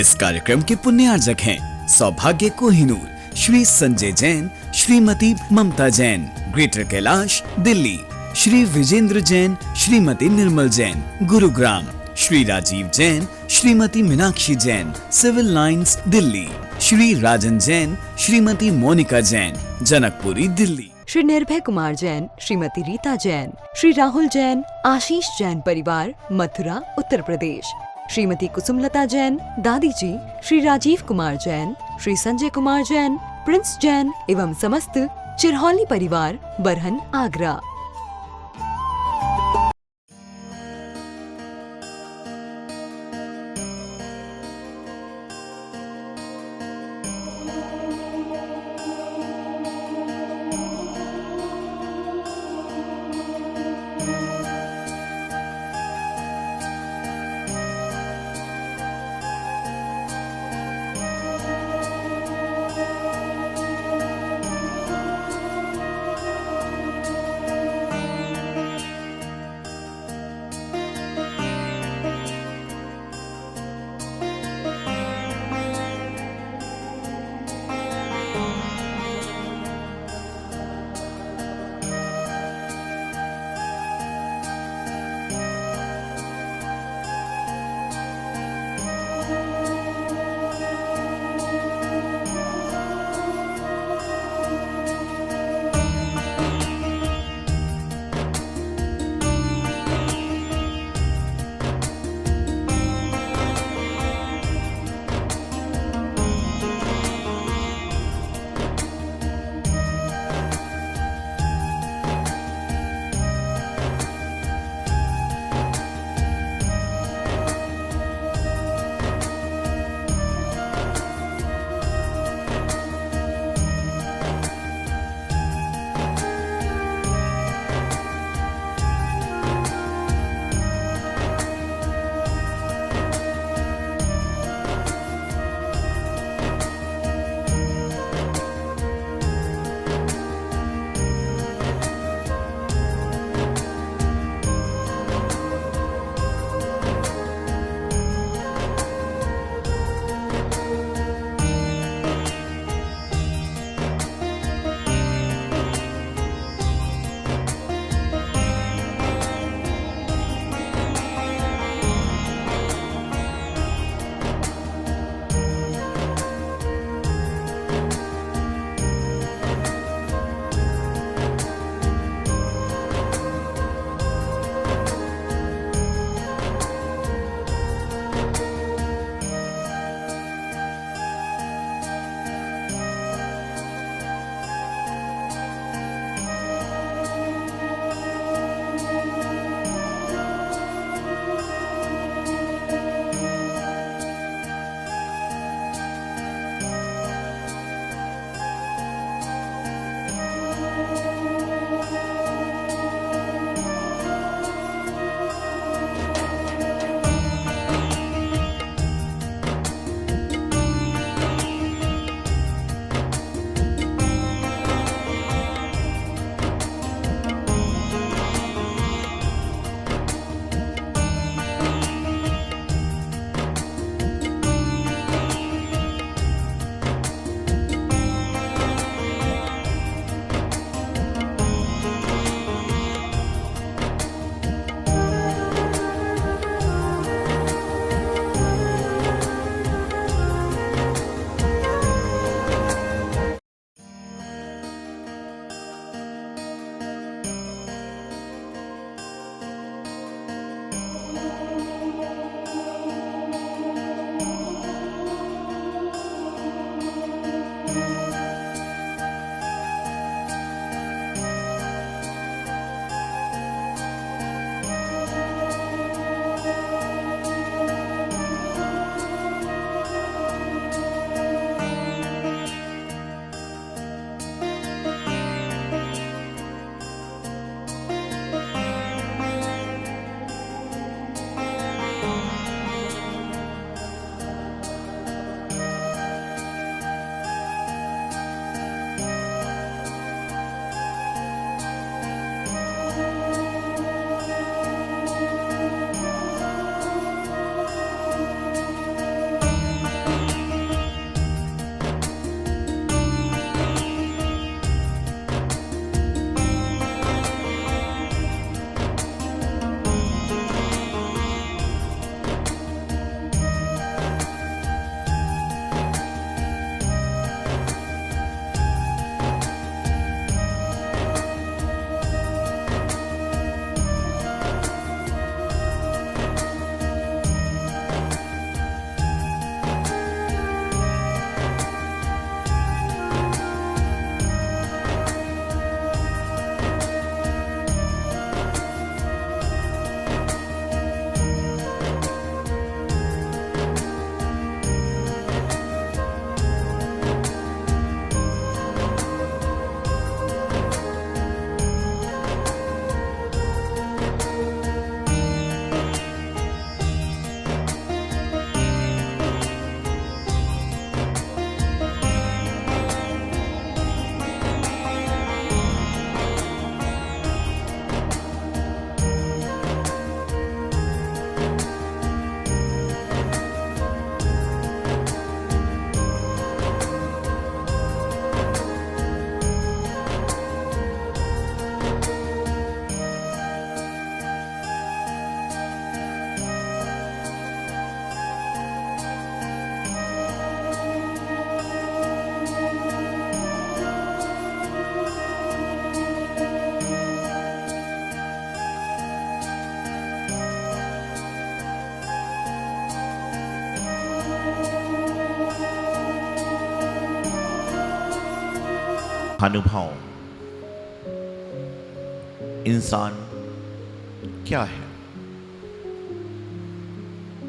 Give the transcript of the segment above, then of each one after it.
इस कार्यक्रम के पुण्यार्जक हैं सौभाग्य Kohinoor, Shri Sanjay Jain, Shrimati Mamata Jain, Greater Kailash, Delhi, Shri Vijender Jain, Shrimati Nirmal Jain, Gurugram, Shri Rajeev Jain, Shrimati Meenakshi Jain, Civil Lines, Delhi, Shri Rajan Jain, Shrimati Monika Jain, Janakpuri, Delhi, Shri Nirbhay Kumar Jain, Shrimati Rita Jain, Shri Rahul Jain, आशीष जैन परिवार, मथुरा, उत्तर प्रदेश, श्रीमती कुसुमलता जैन, दादी जी, श्री राजीव कुमार जैन, श्री संजय कुमार जैन, प्रिंस जैन एवं समस्त चिरहौली परिवार, बरहन, आगरा। अनुभव, इंसान क्या है।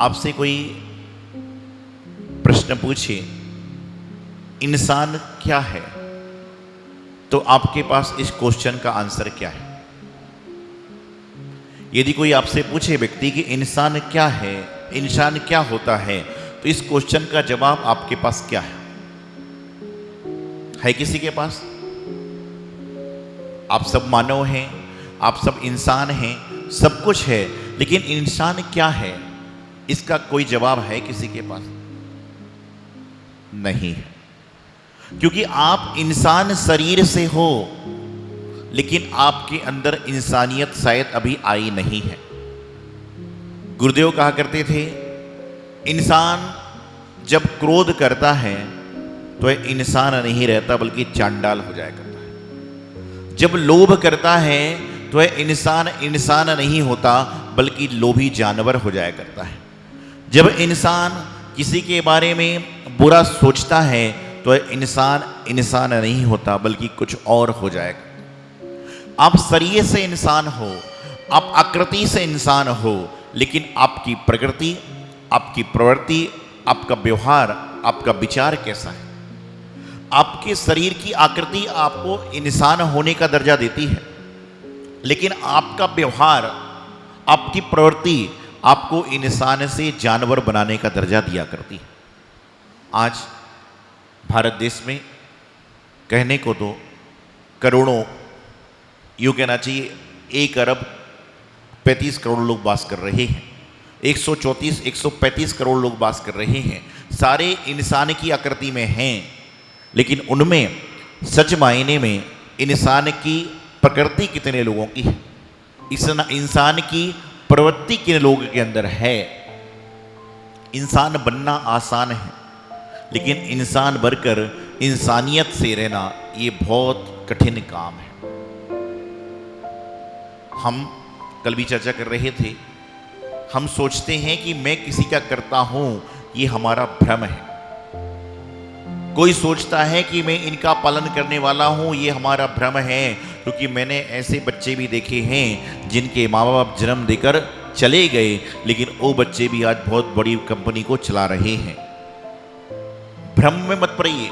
आपसे कोई प्रश्न पूछे इंसान क्या है, तो आपके पास इस क्वेश्चन का आंसर क्या है। यदि कोई आपसे पूछे व्यक्ति कि इंसान क्या है, इंसान क्या होता है, तो इस क्वेश्चन का जवाब आपके पास क्या है किसी के पास? आप सब मानव हैं, आप सब इंसान हैं, सब कुछ है, लेकिन इंसान क्या है, इसका कोई जवाब है किसी के पास? नहीं है। क्योंकि आप इंसान शरीर से हो, लेकिन आपके अंदर इंसानियत शायद अभी आई नहीं है। गुरुदेव कहा करते थे, इंसान जब क्रोध करता है तो यह इंसान नहीं रहता बल्कि चांडाल हो जाया करता है। जब लोभ करता है तो यह इंसान नहीं होता बल्कि लोभी जानवर हो जाया करता है। जब इंसान किसी के बारे में बुरा सोचता है तो यह इंसान नहीं होता बल्कि कुछ और हो जाएगा। आप शरीर से इंसान हो, आप आकृति से इंसान हो, लेकिन आपकी प्रकृति, आपकी प्रवृत्ति, आपका व्यवहार, आपका विचार कैसा है? आपके शरीर की आकृति आपको इंसान होने का दर्जा देती है, लेकिन आपका व्यवहार, आपकी प्रवृत्ति आपको इंसान से जानवर बनाने का दर्जा दिया करती है। आज भारत देश में कहने को तो करोड़ों, यूँ कहना चाहिए 1 अरब 35 करोड़ लोग वास कर रहे हैं। 135 करोड़ लोग वास कर रहे हैं। सारे इंसान की आकृति में हैं, लेकिन उनमें सच मायने में इंसान की प्रकृति कितने लोगों की है, इंसान की प्रवृत्ति किन लोगों के अंदर है। इंसान बनना आसान है, लेकिन इंसान बनकर इंसानियत से रहना ये बहुत कठिन काम है। हम कल भी चर्चा कर रहे थे, हम सोचते हैं कि मैं किसी का करता हूं, ये हमारा भ्रम है। कोई सोचता है कि मैं इनका पालन करने वाला हूं, ये हमारा भ्रम है। क्योंकि मैंने ऐसे बच्चे भी देखे हैं जिनके माँ बाप जन्म देकर चले गए, लेकिन वो बच्चे भी आज बहुत बड़ी कंपनी को चला रहे हैं। भ्रम में मत पड़िए।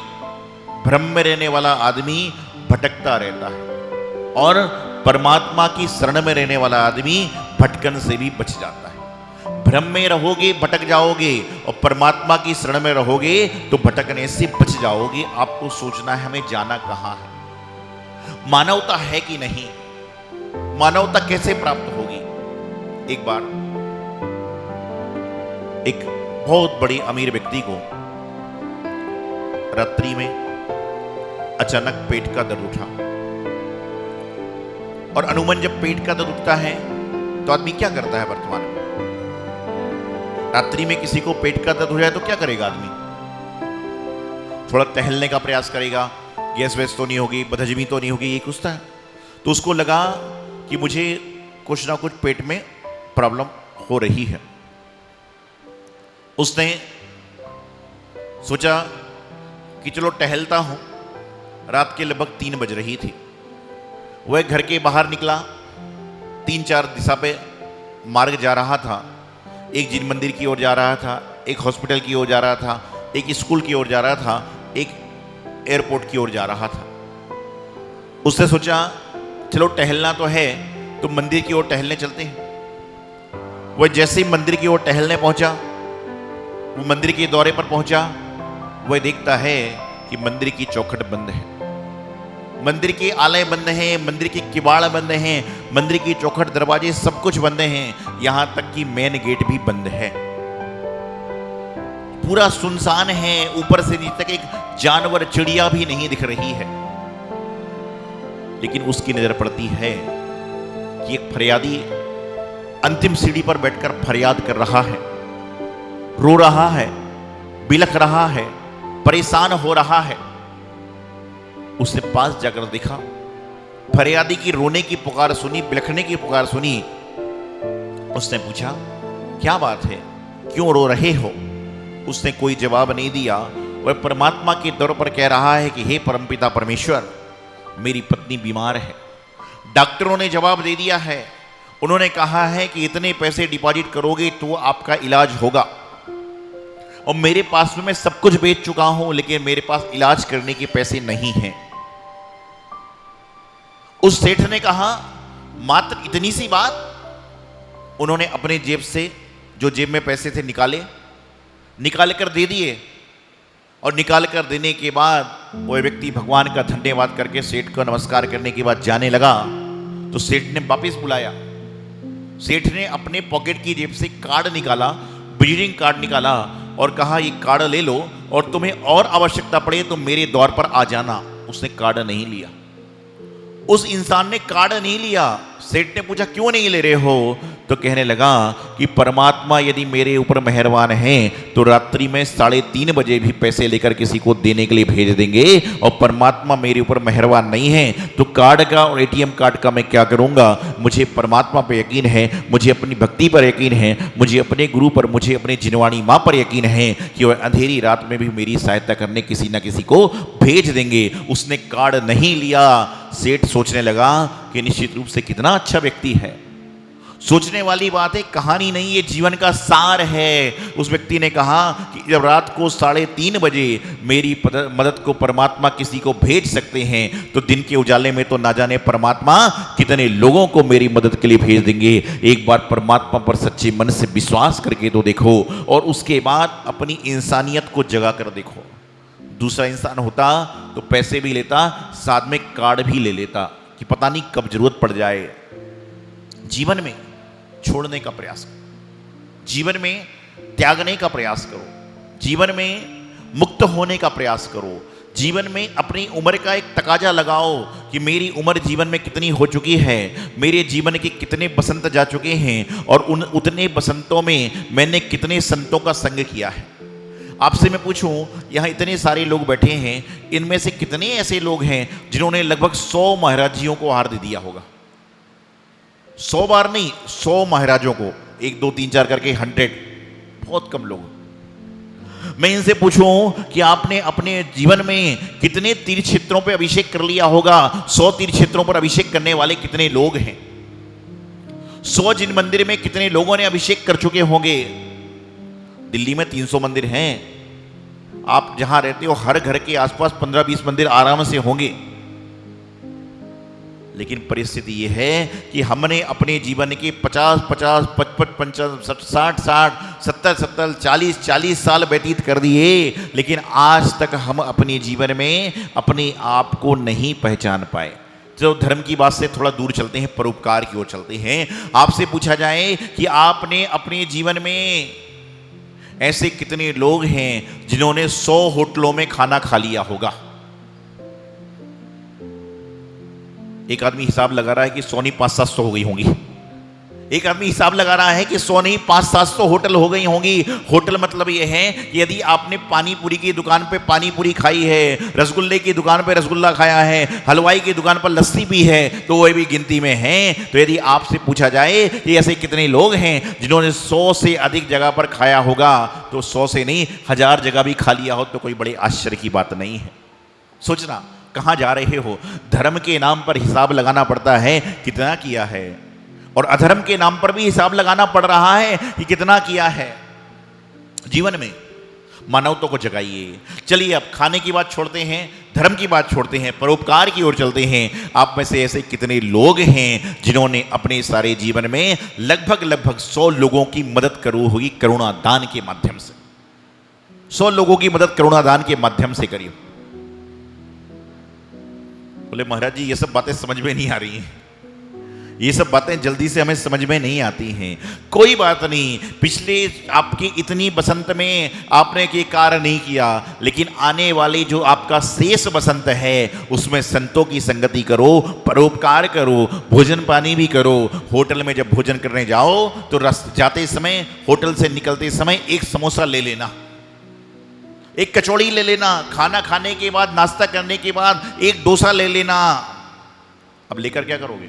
भ्रम में रहने वाला आदमी भटकता रहता है, और परमात्मा की शरण में रहने वाला आदमी भटकन से भी बच जाता है। भ्रम में रहोगे भटक जाओगे, और परमात्मा की शरण में रहोगे तो भटकने से बच जाओगे। आपको सोचना है हमें जाना कहाँ है, मानवता है कि नहीं, मानवता कैसे प्राप्त होगी। एक बार एक बहुत बड़ी अमीर व्यक्ति को रात्रि में अचानक पेट का दर्द उठा, और अमूमन जब पेट का दर्द उठता है तो आदमी क्या करता है? वर्तमान में रात्रि में किसी को पेट का दर्द हो जाए तो क्या करेगा आदमी? थोड़ा टहलने का प्रयास करेगा, गैस वैस तो नहीं होगी, बदहजमी तो नहीं होगी, ये कुछ था। तो उसको लगा कि मुझे कुछ ना कुछ पेट में प्रॉब्लम हो रही है। उसने सोचा कि चलो टहलता हूं। रात के लगभग 3 बज रही थी। वह घर के बाहर निकला, 3-4 दिशा पे मार्ग जा रहा था। एक जिन मंदिर की ओर जा रहा था, एक हॉस्पिटल की ओर जा रहा था, एक स्कूल की ओर जा रहा था, एक एयरपोर्ट की ओर जा रहा था। उसने सोचा चलो टहलना तो है, तो मंदिर की ओर टहलने चलते हैं। वह जैसे ही मंदिर की ओर टहलने पहुंचा, वो मंदिर के दौरे पर पहुंचा, वह देखता है कि मंदिर की चौखट बंद है, मंदिर के आलय बंद हैं, मंदिर के किवाड़ बंद हैं, मंदिर की चौखट, दरवाजे सब कुछ बंद हैं, यहां तक कि मेन गेट भी बंद है। पूरा सुनसान है, ऊपर से नीचे तक एक जानवर, चिड़िया भी नहीं दिख रही है। लेकिन उसकी नजर पड़ती है कि एक फरियादी अंतिम सीढ़ी पर बैठकर फरियाद कर रहा है, रो रहा है, बिलख रहा है, परेशान हो रहा है। उसने पास जाकर देखा, फरियादी की रोने की पुकार सुनी, बिलखने की पुकार सुनी। उसने पूछा क्या बात है, क्यों रो रहे हो? उसने कोई जवाब नहीं दिया। वह परमात्मा के दर पर कह रहा है कि हे परमपिता परमेश्वर, मेरी पत्नी बीमार है। डॉक्टरों ने जवाब दे दिया है, उन्होंने कहा है कि इतने पैसे डिपॉजिट करोगे तो आपका इलाज होगा, और मेरे पास में मैं सब कुछ बेच चुका हूं, लेकिन मेरे पास इलाज करने के पैसे नहीं हैं। उस सेठ ने कहा, मात्र इतनी सी बात? उन्होंने अपने जेब से, जो जेब में पैसे थे, निकाल कर दे दिए, और निकाल कर देने के बाद वो व्यक्ति भगवान का धन्यवाद करके सेठ को नमस्कार करने के बाद जाने लगा। तो सेठ ने वापस बुलाया। सेठ ने अपने पॉकेट की जेब से कार्ड निकाला, विजिटिंग कार्ड निकाला, और कहा, ये कार्ड ले लो, और तुम्हें और आवश्यकता पड़े तो मेरे द्वार पर आ जाना। उसने कार्ड नहीं लिया। उस इंसान ने कार्ड नहीं लिया। सेठ ने पूछा, क्यों नहीं ले रहे हो? तो कहने लगा कि परमात्मा यदि मेरे ऊपर मेहरबान है तो रात्रि में 3:30 बजे भी पैसे लेकर किसी को देने के लिए भेज देंगे, और परमात्मा मेरे ऊपर मेहरबान नहीं है तो कार्ड का और एटीएम कार्ड का मैं क्या करूंगा? मुझे परमात्मा पर यकीन है, मुझे अपनी भक्ति पर यकीन है, मुझे अपने गुरु पर, मुझे अपने जिनवाणी माँ पर यकीन है कि वह अंधेरी रात में भी मेरी सहायता करने किसी न किसी को भेज देंगे। उसने कार्ड नहीं लिया। सेठ सोचने लगा कि निश्चित रूप से कितना अच्छा व्यक्ति है। सोचने वाली बात है, कहानी नहीं, ये जीवन का सार है। उस व्यक्ति ने कहा कि जब रात को 3:30 बजे मेरी मदद को परमात्मा किसी को भेज सकते हैं, तो दिन के उजाले में तो ना जाने परमात्मा कितने लोगों को मेरी मदद के लिए भेज देंगे। एक बार परमात्मा पर सच्चे मन से विश्वास करके तो देखो, और उसके बाद अपनी इंसानियत को जगा कर देखो। दूसरा इंसान होता तो पैसे भी लेता, साथ में कार्ड भी ले लेता कि पता नहीं कब जरूरत पड़ जाए। जीवन में छोड़ने का प्रयास करो, जीवन में त्यागने का प्रयास करो, जीवन में मुक्त होने का प्रयास करो, जीवन में अपनी उम्र का एक तकाजा लगाओ कि मेरी उम्र जीवन में कितनी हो चुकी है, मेरे जीवन के कितने बसंत जा चुके हैं, और उतने बसंतों में मैंने कितने संतों का संग किया है। आपसे मैं पूछूं, यहाँ इतने सारे लोग बैठे हैं, इनमें से कितने ऐसे लोग हैं जिन्होंने लगभग 100 महाराजियों को हार दे दिया होगा? 100 बार नहीं, 100 महाराजों को, 1 2 3 4 करके 100, बहुत कम लोग। मैं इनसे पूछूं कि आपने अपने जीवन में कितने तीर्थ क्षेत्रों पर अभिषेक कर लिया होगा? 100 तीर्थ क्षेत्रों पर अभिषेक करने वाले कितने लोग हैं? 100 जिन मंदिर में कितने लोगों ने अभिषेक कर चुके होंगे? दिल्ली में 300 मंदिर हैं। आप जहां रहते हो हर घर के आसपास 15-20 मंदिर आराम से होंगे। लेकिन परिस्थिति यह है कि हमने अपने जीवन के 50-50, 55-55, 60-60, 70-70, 40-40 साल व्यतीत कर दिए, लेकिन आज तक हम अपने जीवन में अपने आप को नहीं पहचान पाए। तो धर्म की बात से थोड़ा दूर चलते हैं, परोपकार की ओर चलते हैं। आपसे पूछा जाए कि आपने अपने जीवन में ऐसे कितने लोग हैं जिन्होंने 100 होटलों में खाना खा लिया होगा? एक आदमी हिसाब लगा रहा है कि 100 नहीं 500-700 हो गई होंगी। एक आदमी हिसाब लगा रहा है कि 100 नहीं 500-700 होटल हो गई होंगी। होटल मतलब यह है कि यदि आपने पानी पूरी की दुकान पे पानी पूरी खाई है, रसगुल्ले की दुकान पे रसगुल्ला खाया है, हलवाई की दुकान पर लस्सी पी है, तो वह भी गिनती में है। तो यदि आपसे पूछा जाए कि ऐसे कितने लोग हैं जिन्होंने 100 से अधिक जगह पर खाया होगा, तो 100 से नहीं 1000 जगह भी खा लिया हो तो कोई बड़े आश्चर्य की बात नहीं है। सोचना कहाँ जा रहे हो। धर्म के नाम पर हिसाब लगाना पड़ता है कितना किया है, और अधर्म के नाम पर भी हिसाब लगाना पड़ रहा है कि कितना किया है। जीवन में मानवता को जगाइए। चलिए अब खाने की बात छोड़ते हैं, धर्म की बात छोड़ते हैं, परोपकार की ओर चलते हैं। आप में से ऐसे कितने लोग हैं जिन्होंने अपने सारे जीवन में लगभग 100 लोगों की मदद करी होगी करुणा दान के माध्यम से। 100 लोगों की मदद करुणा दान के माध्यम से करिए। बोले महाराज जी ये सब बातें समझ में नहीं आ रही हैं, ये सब बातें जल्दी से हमें समझ में नहीं आती हैं। कोई बात नहीं, पिछले आपकी इतनी बसंत में आपने ये कार्य नहीं किया, लेकिन आने वाली जो आपका शेष बसंत है उसमें संतों की संगति करो, परोपकार करो, भोजन पानी भी करो। होटल में जब भोजन करने जाओ तो जाते समय, होटल से निकलते समय एक समोसा ले लेना, एक कचौड़ी ले लेना, खाना खाने के बाद, नाश्ता करने के बाद एक डोसा ले लेना। अब लेकर क्या करोगे?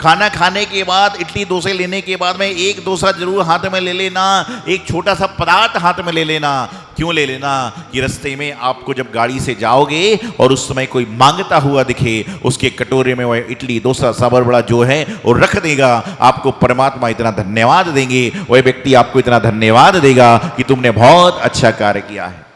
खाना खाने के बाद, इडली डोसे लेने के बाद में एक डोसा जरूर हाथ में ले लेना, एक छोटा सा परात हाथ में ले लेना। क्यों ले लेना? कि रास्ते में आपको जब गाड़ी से जाओगे और उस समय कोई मांगता हुआ दिखे, उसके कटोरे में वह इडली डोसा साबर बड़ा जो है वो रख देगा। आपको परमात्मा इतना धन्यवाद देंगे, वह व्यक्ति आपको इतना धन्यवाद देगा कि तुमने बहुत अच्छा कार्य किया है।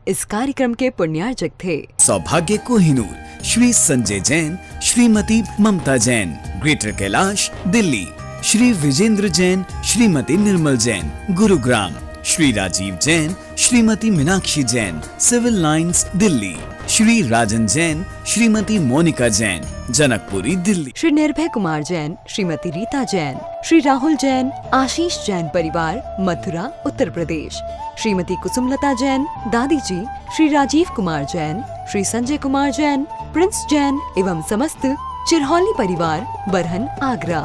इस कार्यक्रम के पुण्यार्चक थे सौभाग्य Kohinoor, Shri Sanjay Jain, Shrimati Mamata Jain, Greater Kailash, Delhi. Shri Vijender Jain, Shrimati Nirmal Jain, Gurugram. Shri Rajeev Jain, Shrimati Meenakshi Jain, Civil Lines, Delhi. Shri Rajan Jain, Shrimati Monika Jain, Janakpuri, Delhi. Shri Nirbhay Kumar Jain, Shrimati Rita Jain, Shri Rahul Jain, आशीष जैन परिवार, मथुरा, उत्तर प्रदेश। श्रीमती कुसुमलता जैन, दादी जी, श्री राजीव कुमार जैन, श्री संजय कुमार जैन, प्रिंस जैन एवं समस्त चिरहौली परिवार, बरहन, आगरा।